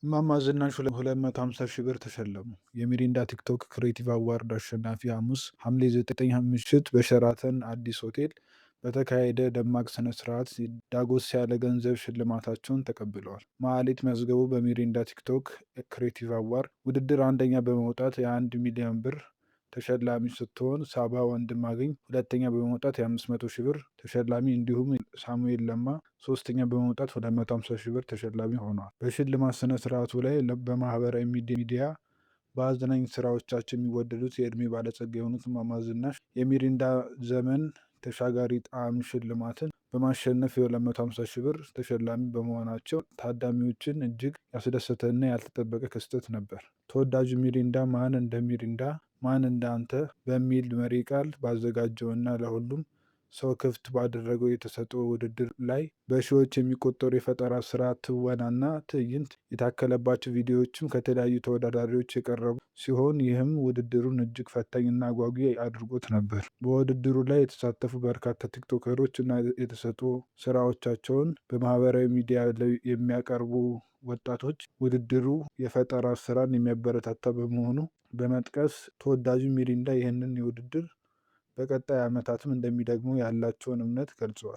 እማማ ዝናሽ 250 ሺህ ብር ተሸለሙ። የሚሪንዳ ቲክቶክ ክሬቲቭ አዋርድ አሸናፊ ሐሙስ ሐምሌ 9 ምሽት በሸራተን አዲስ ሆቴል በተካሄደ ደማቅ ስነ ስርዓት ዳጎስ ያለ ገንዘብ ሽልማታቸውን ተቀብለዋል። መሐሌት መዝገቡ በሚሪንዳ ቲክቶክ ክሬቲቭ አዋርድ ውድድር አንደኛ በመውጣት የ1 ሚሊዮን ብር ተሸላሚ ስትሆን፣ ሳባ ወንድማገኝ ሁለተኛ በመውጣት የ500 ሺህ ብር ተሸላሚ እንዲሁም ሳሙኤል ለማ ሶስተኛ በመውጣት 250 ሺህ ብር ተሸላሚ ሆነዋል። በሽልማት ስነ ስርዓቱ ላይ በማህበራዊ ሚዲያ በአዝናኝ ስራዎቻቸው የሚወደዱት የዕድሜ ባለጸጋ የሆኑት እማማ ዝናሽ የሚሪንዳ ዘመን ተሻጋሪ ጣዕም ሽልማትን በማሸነፍ የ250 ሺህ ብር ተሸላሚ በመሆናቸው ታዳሚዎችን እጅግ ያስደሰተና ያልተጠበቀ ክስተት ነበር። ተወዳጁ ሚሪንዳ ማን እንደ ሚሪንዳ ማን እንደ አንተ በሚል መሪ ቃል ባዘጋጀውና ለሁሉም ሰው ክፍት ባደረገው የተሰጥኦ ውድድር ላይ በሺዎች የሚቆጠሩ የፈጠራ ስራ፣ ትወናና ትዕይንት የታከለባቸው ቪዲዮዎችም ከተለያዩ ተወዳዳሪዎች የቀረቡ ሲሆን ይህም ውድድሩን እጅግ ፈታኝና አጓጊ አድርጎት ነበር። በውድድሩ ላይ የተሳተፉ በርካታ ቲክቶከሮች እና የተሰጥኦ ስራዎቻቸውን በማህበራዊ ሚዲያ ላይ የሚያቀርቡ ወጣቶች ውድድሩ የፈጠራ ስራን የሚያበረታታ በመሆኑ በመጥቀስ ተወዳጁ ሚሪንዳ ይህንን ውድድር በቀጣይ ዓመታትም እንደሚደግሙ ያላቸውን እምነት ገልጸዋል።